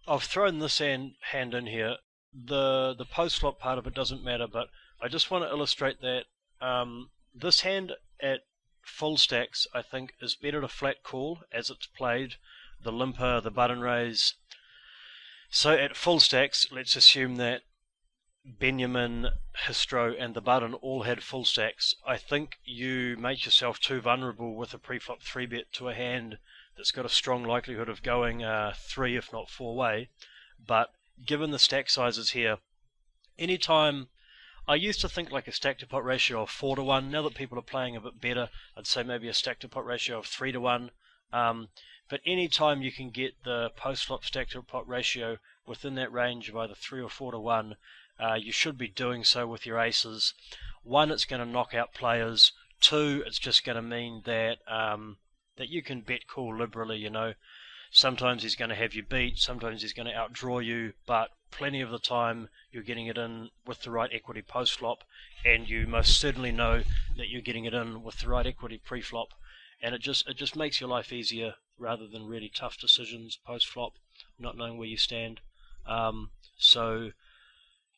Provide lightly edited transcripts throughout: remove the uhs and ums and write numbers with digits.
I've thrown this hand in here. The post flop part of it doesn't matter, but I just want to illustrate that this hand at full stacks, I think, is better to flat call as it's played, the limper, the button raise. So at full stacks, let's assume that Benjamin, Histro and the button all had full stacks. I think you make yourself too vulnerable with a pre-flop 3-bet to a hand that's got a strong likelihood of going 3 if not 4 way. But given the stack sizes here, anytime I used to think like a stack to pot ratio of 4 to 1. Now that people are playing a bit better, I'd say maybe a stack to pot ratio of 3 to 1. But anytime you can get the post flop stack to pot ratio within that range of either 3 or 4 to 1, you should be doing so with your aces. 1, it's going to knock out players. 2, it's just going to mean that that you can bet call liberally. You know, sometimes he's going to have you beat, sometimes he's going to outdraw you, but plenty of the time you're getting it in with the right equity post flop, and you most certainly know that you're getting it in with the right equity pre-flop, and it just makes your life easier rather than really tough decisions post flop, not knowing where you stand. So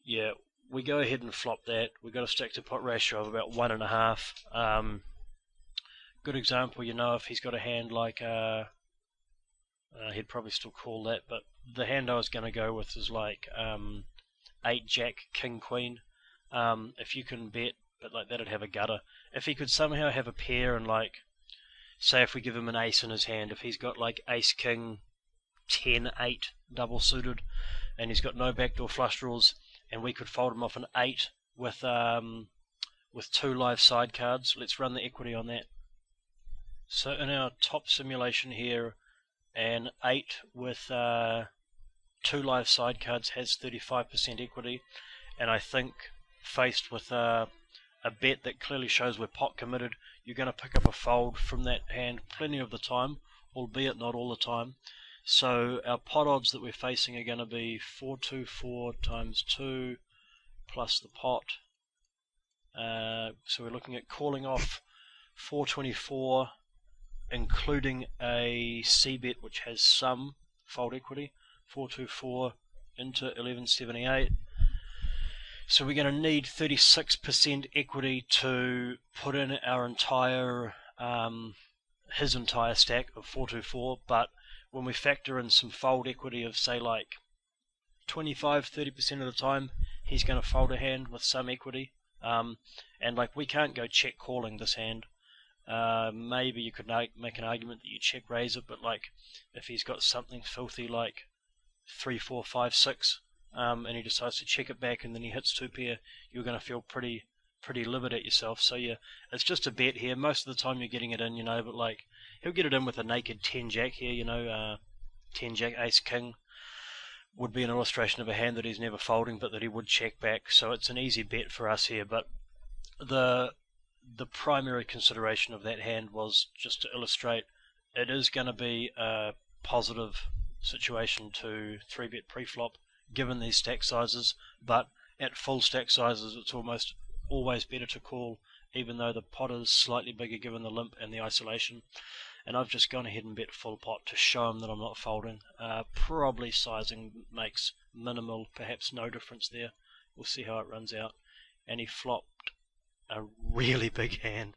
yeah, we go ahead and flop that. We've got a stack to pot ratio of about 1.5. Good example, you know, if he's got a hand like he'd probably still call that, but the hand I was going to go with is like 8 Jack King Queen. If you can bet, but like that'd have a gutter. If he could somehow have a pair and like, say if we give him an ace in his hand, if he's got like Ace King 10 8 double suited, and he's got no backdoor flush draws, and we could fold him off an 8 with 2 live side cards. Let's run the equity on that. So in our top simulation here, an 8 with 2 live side cards has 35% equity, and I think faced with a bet that clearly shows we're pot committed, you're going to pick up a fold from that hand plenty of the time, albeit not all the time. So our pot odds that we're facing are going to be 424 times 2 plus the pot. So we're looking at calling off 424, including a C-bet which has some fold equity, 424 into 1178. So we're going to need 36% equity to put in our entire, his entire stack of 424, but when we factor in some fold equity of say like 25-30% of the time, he's going to fold a hand with some equity, and like we can't go check calling this hand. Maybe you could make an argument that you check raise it, but like if he's got something filthy like 3, 4, 5, 6, and he decides to check it back and then he hits 2 pair, you're going to feel pretty livid at yourself. So yeah, it's just a bet here. Most of the time you're getting it in, you know, but like he'll get it in with a naked 10 Jack here, you know, 10 Jack Ace King would be an illustration of a hand that he's never folding but that he would check back. So it's an easy bet for us here, but the primary consideration of that hand was just to illustrate it is going to be a positive situation to 3-bet pre-flop given these stack sizes, but at full stack sizes it's almost always better to call, even though the pot is slightly bigger given the limp and the isolation. And I've just gone ahead and bet full pot to show him that I'm not folding. Probably sizing makes minimal, perhaps no difference there. We'll see how it runs out. And he flopped a really big hand.